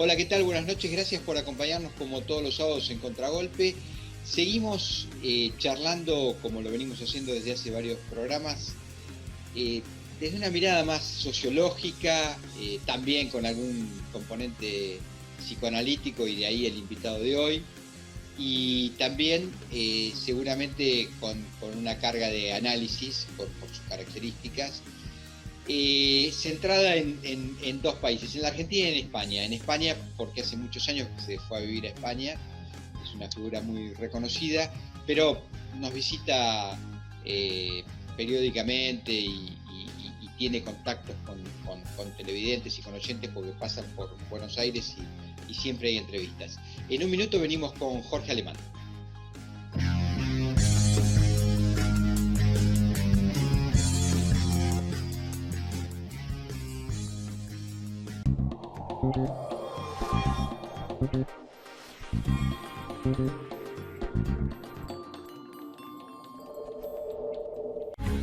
Hola, ¿qué tal? Buenas noches, gracias por acompañarnos como todos los sábados en Contragolpe. Seguimos charlando, como lo venimos haciendo desde hace varios programas, desde una mirada más sociológica, también con algún componente psicoanalítico, y de ahí el invitado de hoy, y también seguramente con una carga de análisis por sus características, centrada en dos países, en la Argentina y en España. En España, porque hace muchos años que se fue a vivir a España, es una figura muy reconocida, pero nos visita periódicamente y tiene contactos con televidentes y con oyentes porque pasan por Buenos Aires y siempre hay entrevistas. En un minuto venimos con Jorge Alemán.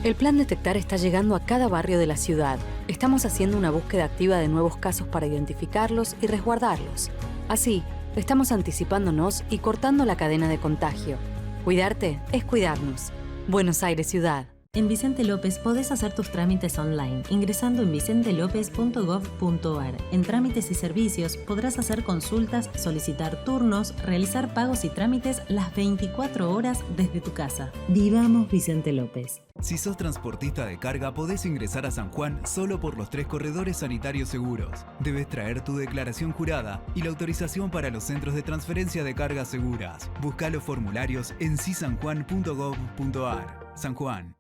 El plan Detectar está llegando a cada barrio de la ciudad. Estamos haciendo una búsqueda activa de nuevos casos para identificarlos y resguardarlos. Así, estamos anticipándonos y cortando la cadena de contagio. Cuidarte es cuidarnos. Buenos Aires Ciudad. En Vicente López podés hacer tus trámites online ingresando en vicentelopez.gov.ar. En Trámites y Servicios podrás hacer consultas, solicitar turnos, realizar pagos y trámites las 24 horas desde tu casa. Vivamos Vicente López. Si sos transportista de carga, podés ingresar a San Juan solo por los 3 corredores sanitarios seguros. Debes traer tu declaración jurada y la autorización para los centros de transferencia de cargas seguras. Busca los formularios en sisanjuan.gov.ar. San Juan.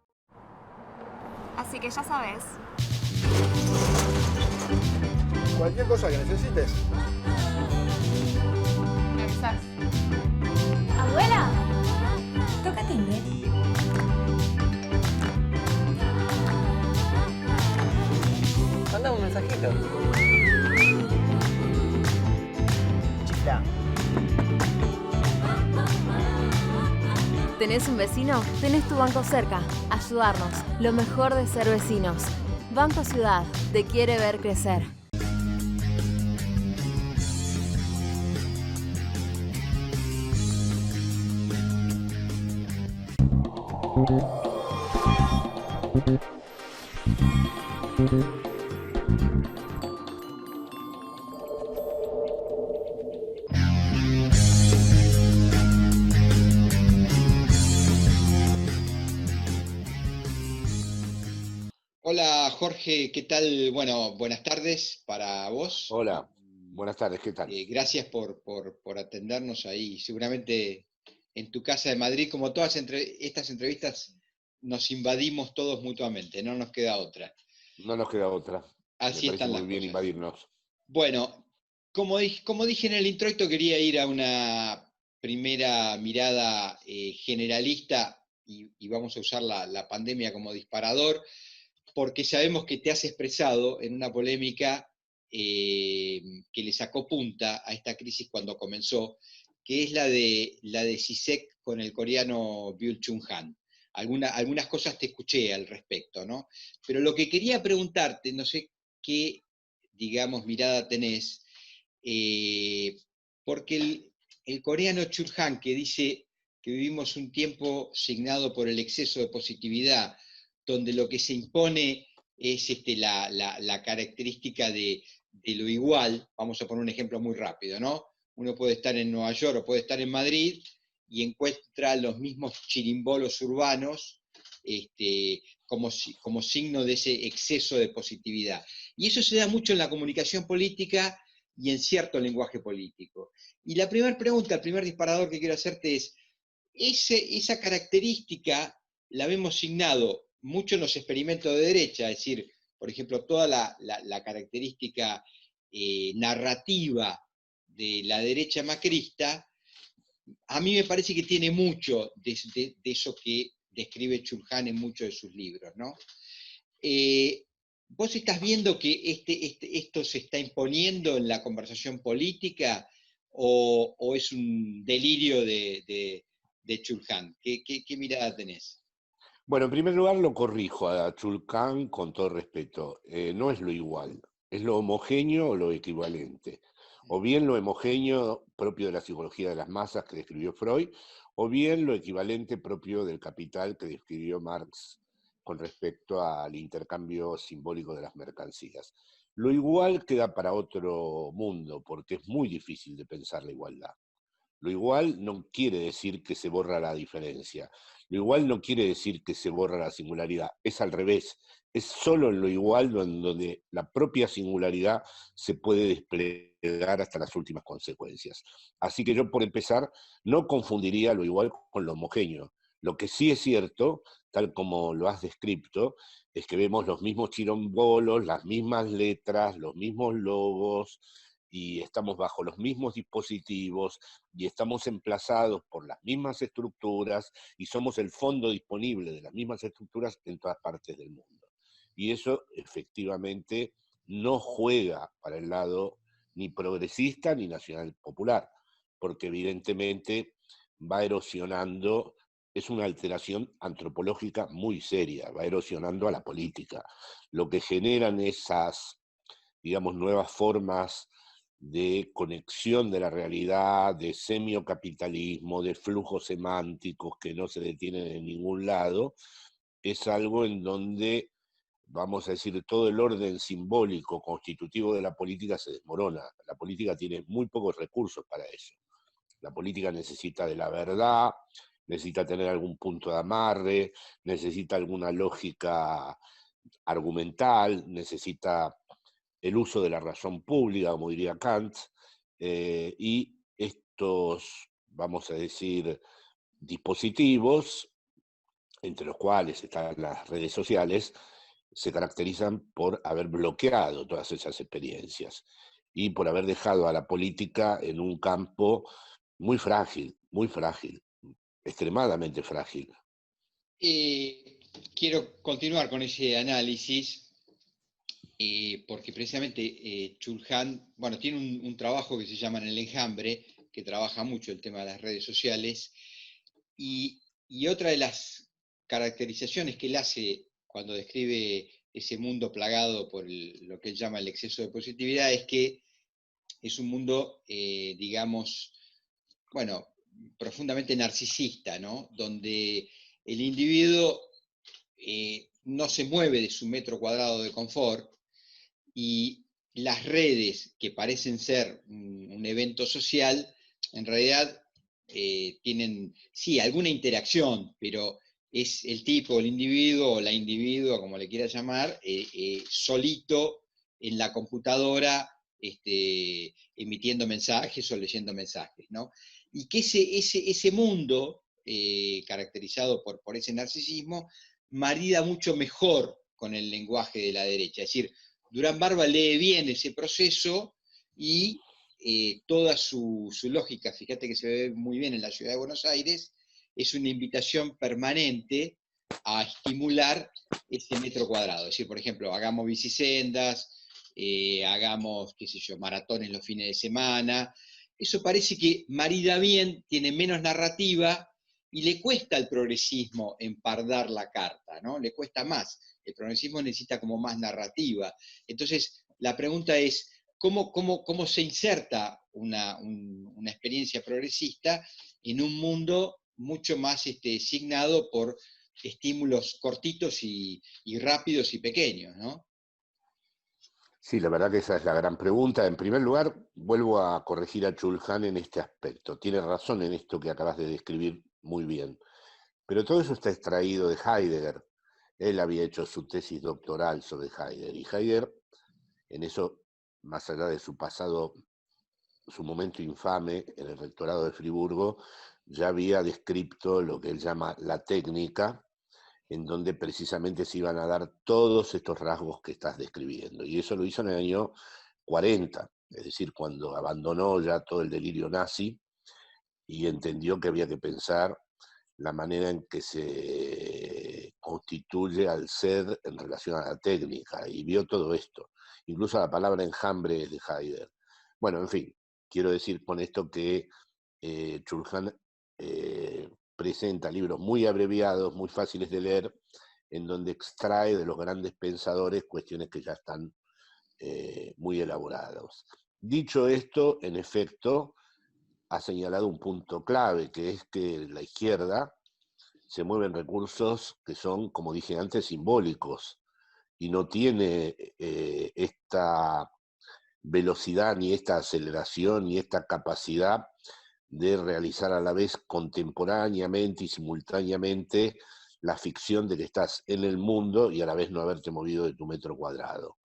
Así que ya sabes. Cualquier cosa que necesites. Me avisas. ¡Abuela! Toca timbre. Manda un mensajito. Chifla. ¿Tenés un vecino? Tenés tu banco cerca. Ayudarnos. Lo mejor de ser vecinos. Banco Ciudad. Te quiere ver crecer. Hola Jorge, ¿qué tal? Bueno, buenas tardes para vos. Hola, buenas tardes, ¿qué tal? Gracias por atendernos ahí. Seguramente en tu casa de Madrid, como todas estas entrevistas, nos invadimos todos mutuamente, no nos queda otra. No nos queda otra. Así Me parece están las muy bien cosas. invadirnos. Bueno, como dije en el introito, quería ir a una primera mirada generalista y vamos a usar la pandemia como disparador, porque sabemos que te has expresado en una polémica que le sacó punta a esta crisis cuando comenzó, que es la de CISEC con el coreano Byul Chung Han. Algunas cosas te escuché al respecto, ¿no? Pero lo que quería preguntarte, no sé qué, digamos, mirada tenés, porque el coreano Chung Han, que dice que vivimos un tiempo signado por el exceso de positividad, donde lo que se impone es la característica de lo igual. Vamos a poner un ejemplo muy rápido, ¿no? Uno puede estar en Nueva York o puede estar en Madrid y encuentra los mismos chirimbolos urbanos como signo de ese exceso de positividad. Y eso se da mucho en la comunicación política y en cierto lenguaje político. Y la primera pregunta, el primer disparador que quiero hacerte es, esa característica la vemos signado mucho en los experimentos de derecha, es decir, por ejemplo, toda la característica narrativa de la derecha macrista, a mí me parece que tiene mucho de eso que describe Chulhan en muchos de sus libros, ¿no? ¿Vos estás viendo que esto se está imponiendo en la conversación política o es un delirio de Chulhan? ¿Qué mirada tenés? Bueno, en primer lugar lo corrijo a Chulcán con todo respeto. No es lo igual, es lo homogéneo o lo equivalente. O bien lo homogéneo propio de la psicología de las masas que describió Freud, o bien lo equivalente propio del capital que describió Marx con respecto al intercambio simbólico de las mercancías. Lo igual queda para otro mundo, porque es muy difícil de pensar la igualdad. Lo igual no quiere decir que se borra la diferencia. Lo igual no quiere decir que se borra la singularidad. Es al revés. Es solo en lo igual donde la propia singularidad se puede desplegar hasta las últimas consecuencias. Así que yo, por empezar, no confundiría lo igual con lo homogéneo. Lo que sí es cierto, tal como lo has descrito, es que vemos los mismos chirombolos, las mismas letras, los mismos logos, y estamos bajo los mismos dispositivos, y estamos emplazados por las mismas estructuras, y somos el fondo disponible de las mismas estructuras en todas partes del mundo. Y eso efectivamente no juega para el lado ni progresista ni nacional popular, porque evidentemente va erosionando, es una alteración antropológica muy seria, va erosionando a la política. Lo que generan esas, digamos, nuevas formas de conexión de la realidad, de semiocapitalismo, de flujos semánticos que no se detienen en ningún lado, es algo en donde, vamos a decir, todo el orden simbólico constitutivo de la política se desmorona. La política tiene muy pocos recursos para eso. La política necesita de la verdad, necesita tener algún punto de amarre, necesita alguna lógica argumental, necesita el uso de la razón pública, como diría Kant, y estos, vamos a decir, dispositivos, entre los cuales están las redes sociales, se caracterizan por haber bloqueado todas esas experiencias y por haber dejado a la política en un campo muy frágil, extremadamente frágil. Quiero continuar con ese análisis, porque precisamente Chulhan, bueno, tiene un trabajo que se llama En el enjambre, que trabaja mucho el tema de las redes sociales, y otra de las caracterizaciones que él hace cuando describe ese mundo plagado por lo que él llama el exceso de positividad es que es un mundo, digamos, bueno, profundamente narcisista, ¿no? Donde el individuo no se mueve de su metro cuadrado de confort, y las redes, que parecen ser un evento social, en realidad tienen, sí, alguna interacción, pero es el tipo, el individuo o la individua, como le quiera llamar, solito en la computadora, emitiendo mensajes o leyendo mensajes, ¿no? Y que ese mundo, caracterizado por ese narcisismo, marida mucho mejor con el lenguaje de la derecha. Es decir, Durán Barba lee bien ese proceso y toda su lógica, fíjate que se ve muy bien en la ciudad de Buenos Aires, es una invitación permanente a estimular ese metro cuadrado. Es decir, por ejemplo, hagamos bicisendas, hagamos, qué sé yo, maratones los fines de semana. Eso parece que marida bien, tiene menos narrativa y le cuesta al progresismo empardar la carta, ¿no? Le cuesta más. El progresismo necesita como más narrativa. Entonces, la pregunta es, ¿cómo se inserta una experiencia progresista en un mundo mucho más signado por estímulos cortitos y rápidos y pequeños, ¿no? Sí, la verdad que esa es la gran pregunta. En primer lugar, vuelvo a corregir a Chulhan en este aspecto. Tiene razón en esto que acabas de describir muy bien. Pero todo eso está extraído de Heidegger. Él había hecho su tesis doctoral sobre Heidegger. Y Heidegger, en eso, más allá de su pasado, su momento infame en el rectorado de Friburgo, ya había descrito lo que él llama la técnica, en donde precisamente se iban a dar todos estos rasgos que estás describiendo. Y eso lo hizo en el año 40, es decir, cuando abandonó ya todo el delirio nazi y entendió que había que pensar la manera en que se constituye al ser en relación a la técnica, y vio todo esto. Incluso la palabra enjambre es de Heidegger. Bueno, en fin, quiero decir con esto que Chulhan presenta libros muy abreviados, muy fáciles de leer, en donde extrae de los grandes pensadores cuestiones que ya están muy elaboradas. Dicho esto, en efecto, ha señalado un punto clave, que es que la izquierda se mueve en recursos que son, como dije antes, simbólicos, y no tiene esta velocidad, ni esta aceleración, ni esta capacidad de realizar a la vez contemporáneamente y simultáneamente la ficción de que estás en el mundo y a la vez no haberte movido de tu metro cuadrado.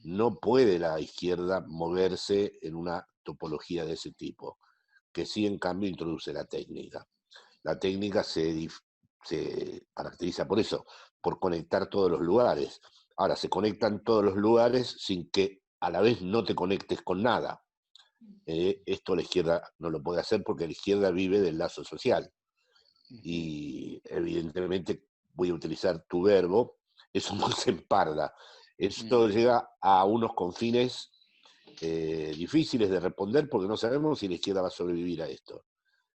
No puede la izquierda moverse en una topología de ese tipo, que sí en cambio introduce la técnica. La técnica se caracteriza por eso, por conectar todos los lugares. Ahora, se conectan todos los lugares sin que a la vez no te conectes con nada. Esto la izquierda no lo puede hacer porque la izquierda vive del lazo social. Y evidentemente voy a utilizar tu verbo, eso no se emparda. Esto llega a unos confines difíciles de responder porque no sabemos si la izquierda va a sobrevivir a esto.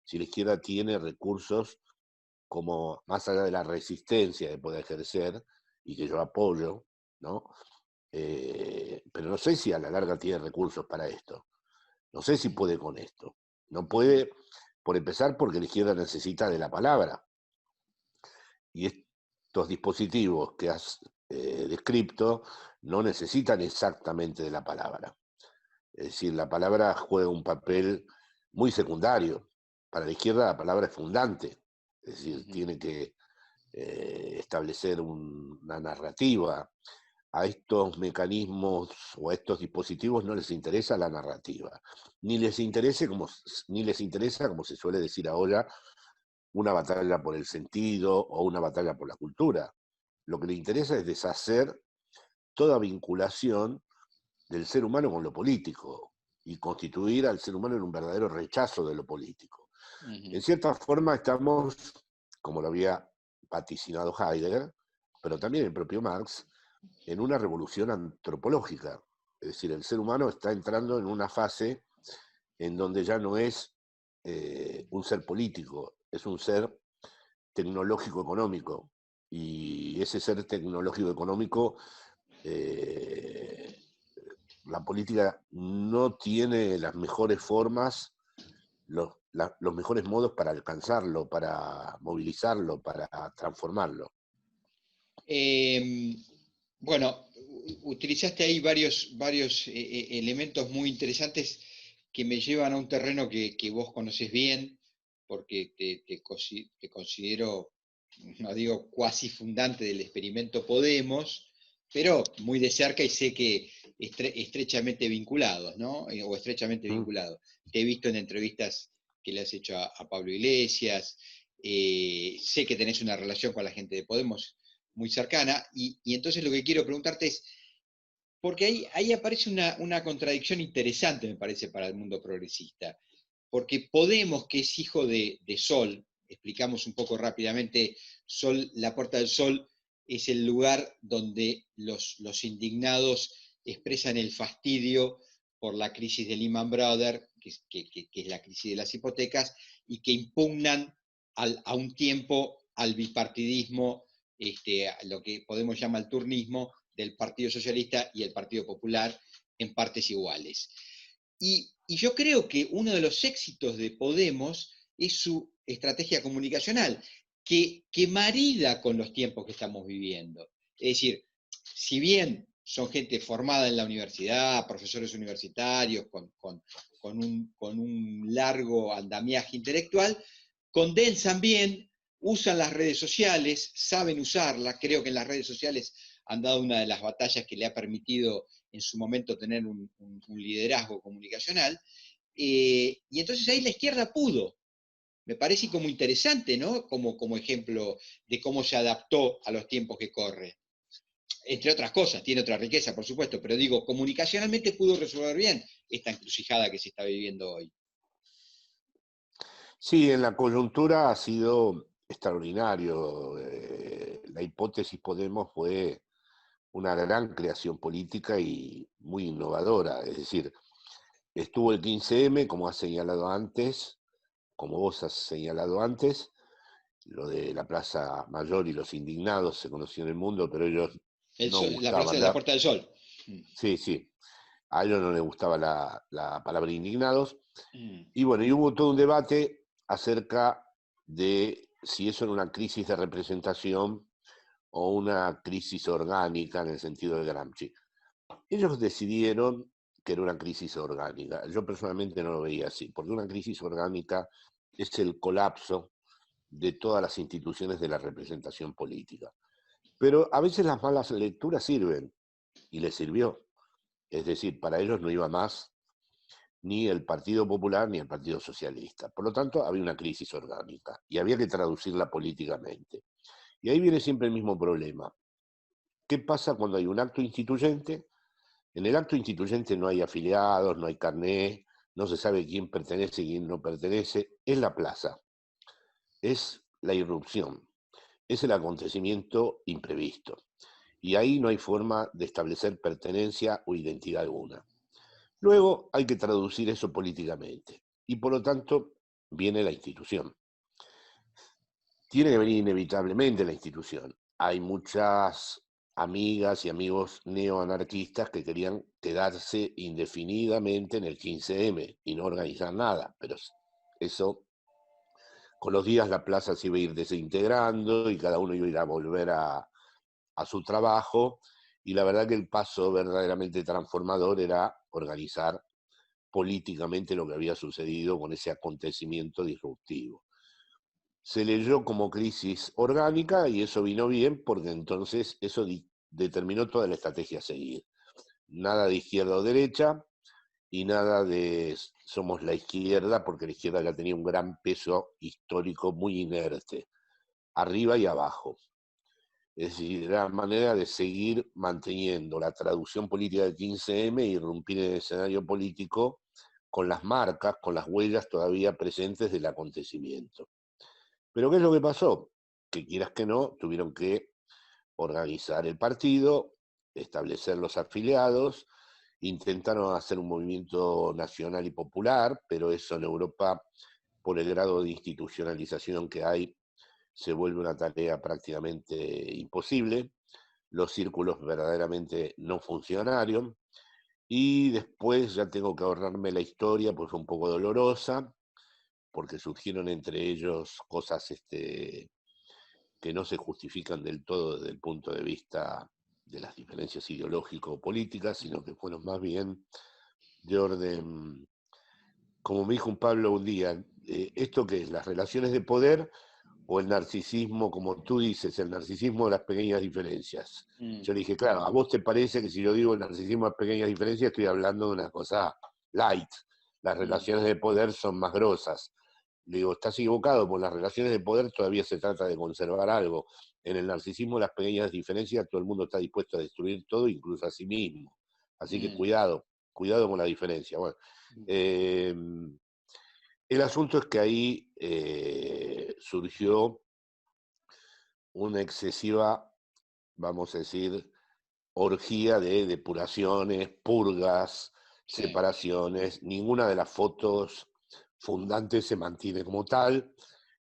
Si la izquierda tiene recursos como, más allá de la resistencia que puede ejercer, y que yo apoyo, ¿no? Pero no sé si a la larga tiene recursos para esto. No sé si puede con esto. No puede, por empezar, porque la izquierda necesita de la palabra. Y estos dispositivos que has descrito no necesitan exactamente de la palabra. Es decir, la palabra juega un papel muy secundario. Para la izquierda la palabra es fundante. Es decir, tiene que establecer una narrativa. A estos mecanismos o a estos dispositivos no les interesa la narrativa, ni les interesa, como se suele decir ahora, una batalla por el sentido o una batalla por la cultura. Lo que le interesa es deshacer toda vinculación del ser humano con lo político y constituir al ser humano en un verdadero rechazo de lo político. En cierta forma estamos, como lo había vaticinado Heidegger, pero también el propio Marx, en una revolución antropológica. Es decir, el ser humano está entrando en una fase en donde ya no es un ser político, es un ser tecnológico-económico. Y ese ser tecnológico-económico, la política no tiene las mejores formas, los mejores modos para alcanzarlo, para movilizarlo, para transformarlo. Bueno, utilizaste ahí varios elementos muy interesantes que me llevan a un terreno que vos conocés bien, porque te considero, no digo cuasi fundante del experimento Podemos, pero muy de cerca y sé que estrechamente vinculados, ¿no? O estrechamente vinculados. Te he visto en entrevistas que le has hecho a Pablo Iglesias, sé que tenés una relación con la gente de Podemos muy cercana, y entonces lo que quiero preguntarte es, porque ahí aparece una contradicción interesante, me parece, para el mundo progresista, porque Podemos, que es hijo de Sol, explicamos un poco rápidamente, Sol, la Puerta del Sol es el lugar donde los indignados expresan el fastidio por la crisis de Lehman Brothers, que es la crisis de las hipotecas, y que impugnan a un tiempo al bipartidismo, lo que Podemos llamar el turnismo, del Partido Socialista y el Partido Popular en partes iguales. Y yo creo que uno de los éxitos de Podemos es su estrategia comunicacional, que marida con los tiempos que estamos viviendo. Es decir, si bien son gente formada en la universidad, profesores universitarios, con un largo andamiaje intelectual, condensan bien, usan las redes sociales, saben usarlas. Creo que en las redes sociales han dado una de las batallas que le ha permitido en su momento tener un liderazgo comunicacional, y entonces ahí la izquierda pudo. Me parece como interesante, ¿no? Como ejemplo de cómo se adaptó a los tiempos que corre. Entre otras cosas, tiene otra riqueza, por supuesto, pero digo, comunicacionalmente pudo resolver bien esta encrucijada que se está viviendo hoy. Sí, en la coyuntura ha sido extraordinario. La hipótesis Podemos fue una gran creación política y muy innovadora. Es decir, estuvo el 15M, como has señalado antes, como vos has señalado antes, lo de la Plaza Mayor y los indignados se conoció en el mundo, pero ellos no La Plaza de la gustaban. Puerta del Sol. Sí, sí. A ellos no les gustaba la palabra indignados. Mm. Y bueno, y hubo todo un debate acerca de si eso era una crisis de representación o una crisis orgánica en el sentido de Gramsci. Ellos decidieron que era una crisis orgánica. Yo personalmente no lo veía así, porque una crisis orgánica es el colapso de todas las instituciones de la representación política. Pero a veces las malas lecturas sirven, y les sirvió. Es decir, para ellos no iba más ni el Partido Popular ni el Partido Socialista. Por lo tanto, había una crisis orgánica y había que traducirla políticamente. Y ahí viene siempre el mismo problema. ¿Qué pasa cuando hay un acto instituyente? En el acto instituyente no hay afiliados, no hay carné, no se sabe quién pertenece y quién no pertenece. Es la plaza, es la irrupción, es el acontecimiento imprevisto. Y ahí no hay forma de establecer pertenencia o identidad alguna. Luego hay que traducir eso políticamente. Y por lo tanto viene la institución. Tiene que venir inevitablemente la institución. Hay muchas amigas y amigos neoanarquistas que querían quedarse indefinidamente en el 15M y no organizar nada, pero eso, con los días la plaza se iba a ir desintegrando y cada uno iba a ir a volver a su trabajo, y la verdad que el paso verdaderamente transformador era organizar políticamente lo que había sucedido con ese acontecimiento disruptivo. Se leyó como crisis orgánica y eso vino bien porque entonces eso determinó toda la estrategia a seguir. Nada de izquierda o derecha y nada de somos la izquierda, porque la izquierda ya tenía un gran peso histórico muy inerte, arriba y abajo. Es decir, era la manera de seguir manteniendo la traducción política del 15M e irrumpir en el escenario político con las marcas, con las huellas todavía presentes del acontecimiento. Pero ¿qué es lo que pasó? Que quieras que no, tuvieron que organizar el partido, establecer los afiliados, intentaron hacer un movimiento nacional y popular, pero eso en Europa, por el grado de institucionalización que hay, se vuelve una tarea prácticamente imposible. Los círculos verdaderamente no funcionaron. Y después ya tengo que ahorrarme la historia, pues fue un poco dolorosa, porque surgieron entre ellos cosas que no se justifican del todo desde el punto de vista de las diferencias ideológico-políticas, sino que fueron más bien de orden, como me dijo un Pablo un día, ¿esto qué es? ¿Las relaciones de poder o el narcisismo, como tú dices, el narcisismo de las pequeñas diferencias? Yo le dije, claro, ¿a vos te parece que si yo digo el narcisismo de las pequeñas diferencias estoy hablando de una cosa light? Las relaciones de poder son más grosas. Le digo, estás equivocado, porque las relaciones de poder todavía se trata de conservar algo. En el narcisismo de las pequeñas diferencias todo el mundo está dispuesto a destruir todo, incluso a sí mismo. Así que cuidado con la diferencia. Bueno, el asunto es que ahí surgió una excesiva, vamos a decir, orgía de depuraciones, purgas, separaciones. Ninguna de las fotos fundantes se mantiene como tal,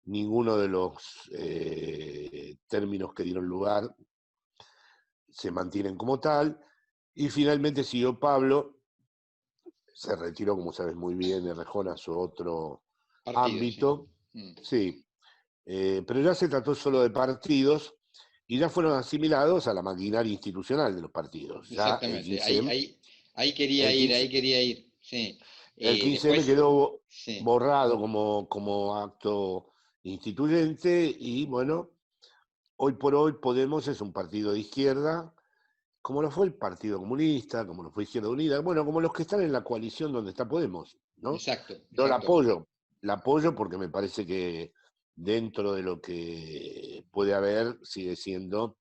ninguno de los términos que dieron lugar se mantienen como tal, y finalmente siguió Pablo, se retiró, como sabes muy bien, Errejón a su otro ámbito, sí. Pero ya se trató solo de partidos y ya fueron asimilados a la maquinaria institucional de los partidos. Exactamente, ahí quería ir, sí. El 15M quedó borrado como acto instituyente y bueno, hoy por hoy Podemos es un partido de izquierda, como lo fue el Partido Comunista, como lo fue Izquierda Unida, bueno, como los que están en la coalición donde está Podemos, ¿no? Exacto. Yo la apoyo porque me parece que dentro de lo que puede haber sigue siendo,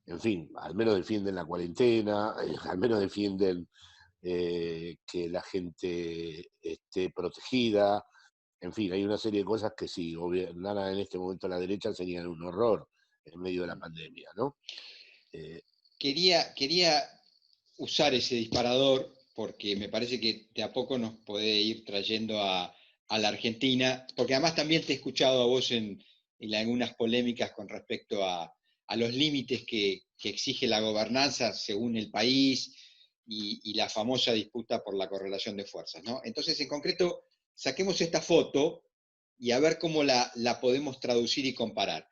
en fin, al menos defienden la cuarentena, al menos defienden que la gente esté protegida, en fin, hay una serie de cosas que si gobernaran en este momento a la derecha serían un horror en medio de la pandemia, ¿no? Quería usar ese disparador porque me parece que de a poco nos puede ir trayendo a la Argentina, porque además también te he escuchado a vos en algunas polémicas con respecto a los límites que exige la gobernanza según el país, y la famosa disputa por la correlación de fuerzas, ¿no? Entonces, en concreto, saquemos esta foto y a ver cómo la podemos traducir y comparar.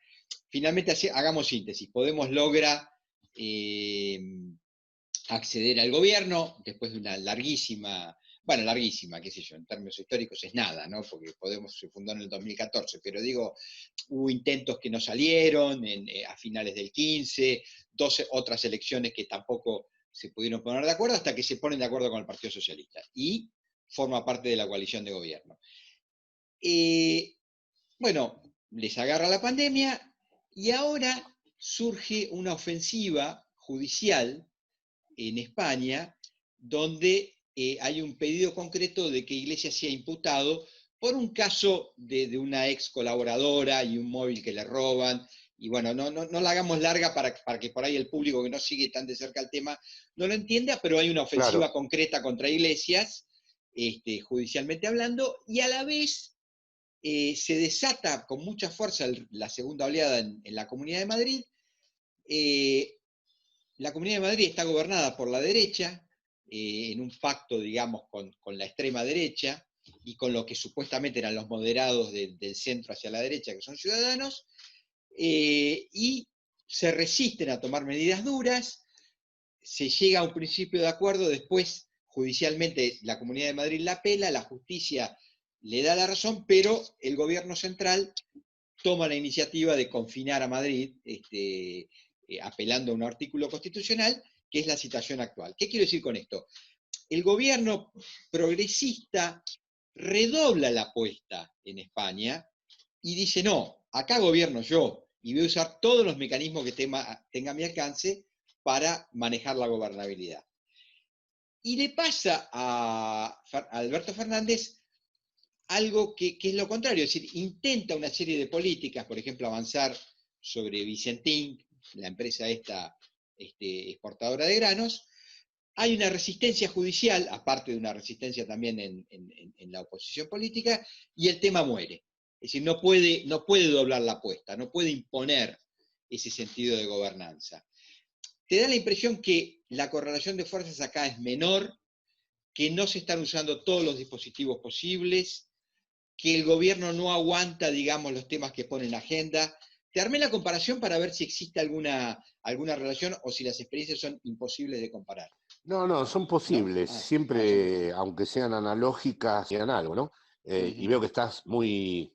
Finalmente, hagamos síntesis. Podemos lograr acceder al gobierno después de una larguísima, qué sé yo, en términos históricos es nada, ¿no? Porque Podemos se fundó en el 2014, pero digo, hubo intentos que no salieron a finales del 15, 12 otras elecciones que tampoco se pudieron poner de acuerdo hasta que se ponen de acuerdo con el Partido Socialista y forma parte de la coalición de gobierno. Bueno, les agarra la pandemia y ahora surge una ofensiva judicial en España, donde hay un pedido concreto de que Iglesias sea imputado por un caso de una ex colaboradora y un móvil que le roban. Y bueno, no la hagamos larga para que por ahí el público que no sigue tan de cerca el tema no lo entienda, pero hay una ofensiva concreta contra Iglesias, judicialmente hablando, y a la vez se desata con mucha fuerza la segunda oleada en la Comunidad de Madrid. La Comunidad de Madrid está gobernada por la derecha, en un pacto, digamos, con la extrema derecha, y con lo que supuestamente eran los moderados del centro hacia la derecha, que son Ciudadanos, y se resisten a tomar medidas duras, se llega a un principio de acuerdo, después judicialmente la Comunidad de Madrid la apela, la justicia le da la razón, pero el gobierno central toma la iniciativa de confinar a Madrid, apelando a un artículo constitucional, que es la situación actual. ¿Qué quiero decir con esto? El gobierno progresista redobla la apuesta en España y dice, no, acá gobierno yo, y voy a usar todos los mecanismos que tenga a mi alcance para manejar la gobernabilidad. Y le pasa a Alberto Fernández algo que es lo contrario, es decir, intenta una serie de políticas, por ejemplo, avanzar sobre Vicentín, la empresa esta exportadora de granos. Hay una resistencia judicial, aparte de una resistencia también en la oposición política, y el tema muere. Es decir, no puede doblar la apuesta, no puede imponer ese sentido de gobernanza. Te da la impresión que la correlación de fuerzas acá es menor, que no se están usando todos los dispositivos posibles, que el gobierno no aguanta, digamos, los temas que pone en la agenda. Te armé la comparación para ver si existe alguna relación o si las experiencias son imposibles de comparar. No, son posibles, ¿No? siempre, aunque sean analógicas, sean algo, ¿no? Y veo que estás muy,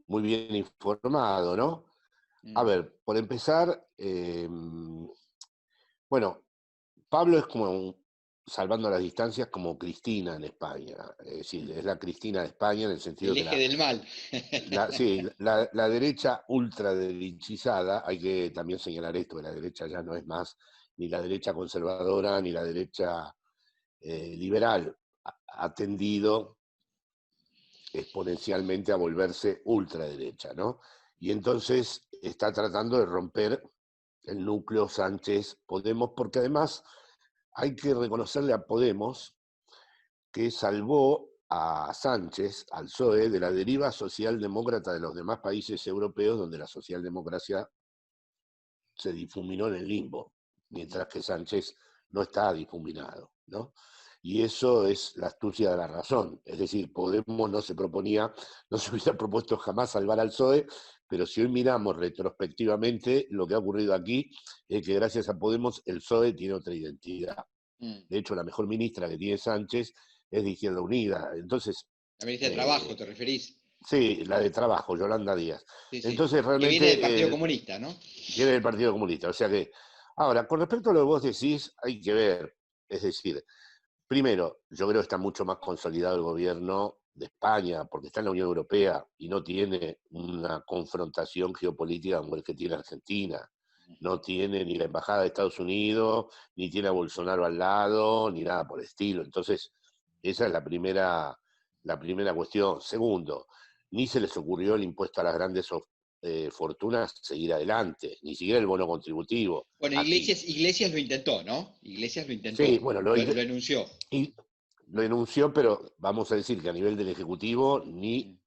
muy bien informado, ¿no? A ver, por empezar, bueno, Pablo es como, salvando las distancias, como Cristina en España. Es decir, es la Cristina de España en el sentido el eje del mal. Sí, la derecha ultraderechizada, hay que también señalar esto, que la derecha ya no es más ni la derecha conservadora ni la derecha liberal, ha tendido exponencialmente a volverse ultraderecha, ¿no? Y entonces está tratando de romper el núcleo Sánchez-Podemos, porque además hay que reconocerle a Podemos que salvó a Sánchez, al PSOE, de la deriva socialdemócrata de los demás países europeos, donde la socialdemocracia se difuminó en el limbo, mientras que Sánchez no está difuminado, ¿no? Y eso es la astucia de la razón. Es decir, Podemos no se hubiera propuesto jamás salvar al PSOE, pero si hoy miramos retrospectivamente, lo que ha ocurrido aquí es que gracias a Podemos el PSOE tiene otra identidad. De hecho, la mejor ministra que tiene Sánchez es de Izquierda Unida. Entonces, la ministra de Trabajo, ¿te referís? Sí, la de Trabajo, Yolanda Díaz. Sí, sí. Entonces, realmente, que viene del Partido Comunista, ¿no? Viene del Partido Comunista. O sea que, ahora, con respecto a lo que vos decís, hay que ver. Es decir, primero, yo creo que está mucho más consolidado el gobierno de España, porque está en la Unión Europea y no tiene una confrontación geopolítica como el que tiene Argentina. No tiene ni la embajada de Estados Unidos, ni tiene a Bolsonaro al lado, ni nada por el estilo. Entonces, esa es la primera cuestión. Segundo, ni se les ocurrió el impuesto a las grandes fortunas seguir adelante, ni siquiera el bono contributivo. Bueno, Iglesias lo intentó, ¿no? Iglesias lo intentó. Sí, bueno, lo enunció. Y lo enunció, pero vamos a decir que a nivel del Ejecutivo ni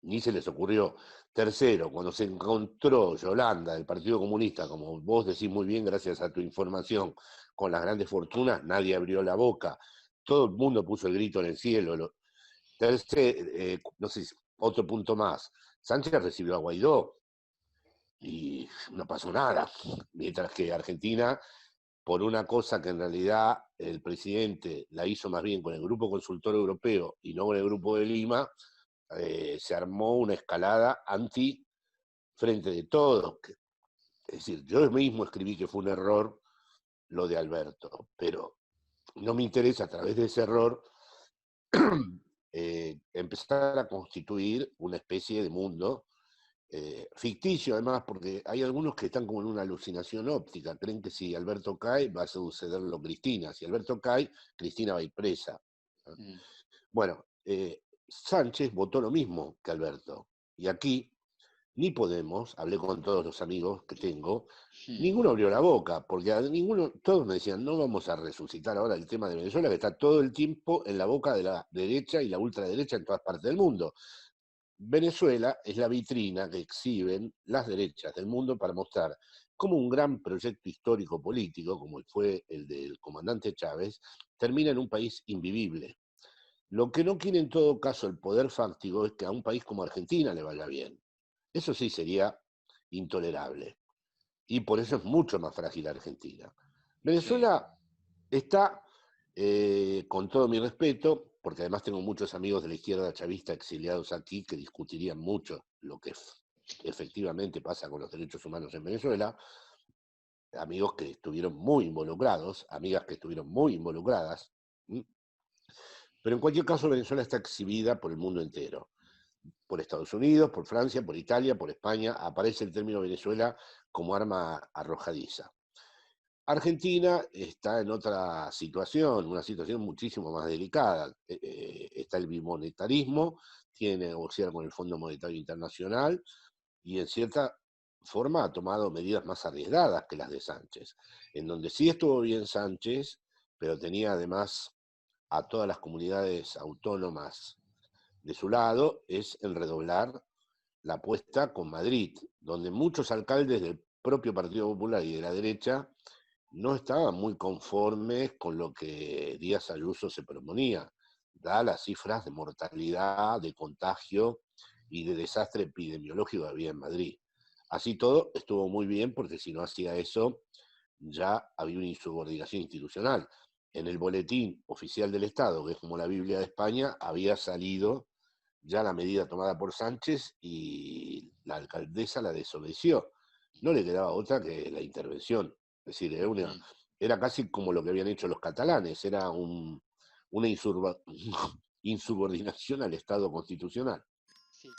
Ni se les ocurrió. Tercero, cuando se encontró Yolanda del Partido Comunista, como vos decís muy bien, gracias a tu información, con las grandes fortunas, nadie abrió la boca. Todo el mundo puso el grito en el cielo. Tercero, no sé, otro punto más. Sánchez recibió a Guaidó y no pasó nada. Mientras que Argentina, por una cosa que en realidad el presidente la hizo más bien con el Grupo Consultor Europeo y no con el Grupo de Lima, se armó una escalada anti frente de todos. Es decir, yo mismo escribí que fue un error lo de Alberto, pero no me interesa a través de ese error empezar a constituir una especie de mundo ficticio, además, porque hay algunos que están como en una alucinación óptica, creen que si Alberto cae va a sucederlo Cristina, si Alberto cae, Cristina va a ir presa. Bueno, Sánchez votó lo mismo que Alberto, y aquí ni Podemos, hablé con todos los amigos que tengo, ninguno abrió la boca, porque a ninguno, todos me decían, no vamos a resucitar ahora el tema de Venezuela, que está todo el tiempo en la boca de la derecha y la ultraderecha en todas partes del mundo. Venezuela es la vitrina que exhiben las derechas del mundo para mostrar cómo un gran proyecto histórico político, como fue el del comandante Chávez, termina en un país invivible. Lo que no quiere en todo caso el poder fáctico es que a un país como Argentina le vaya bien. Eso sí sería intolerable. Y por eso es mucho más frágil Argentina. Venezuela está, con todo mi respeto, porque además tengo muchos amigos de la izquierda chavista exiliados aquí que discutirían mucho lo que efectivamente pasa con los derechos humanos en Venezuela, amigos que estuvieron muy involucrados, amigas que estuvieron muy involucradas, pero en cualquier caso Venezuela está exhibida por el mundo entero. Por Estados Unidos, por Francia, por Italia, por España, aparece el término Venezuela como arma arrojadiza. Argentina está en otra situación, una situación muchísimo más delicada. Está el bimonetarismo, tiene que negociar con el Fondo Monetario Internacional y en cierta forma ha tomado medidas más arriesgadas que las de Sánchez, en donde sí estuvo bien Sánchez, pero tenía además a todas las comunidades autónomas de su lado, es en redoblar la apuesta con Madrid, donde muchos alcaldes del propio Partido Popular y de la derecha no estaban muy conformes con lo que Díaz Ayuso se proponía, dadas las cifras de mortalidad, de contagio y de desastre epidemiológico que había en Madrid. Así todo estuvo muy bien, porque si no hacía eso, ya había una insubordinación institucional. En el boletín oficial del Estado, que es como la Biblia de España, había salido ya la medida tomada por Sánchez y la alcaldesa la desobedeció. No le quedaba otra que la intervención. Es decir, era casi como lo que habían hecho los catalanes, era una insubordinación al Estado constitucional. Sí.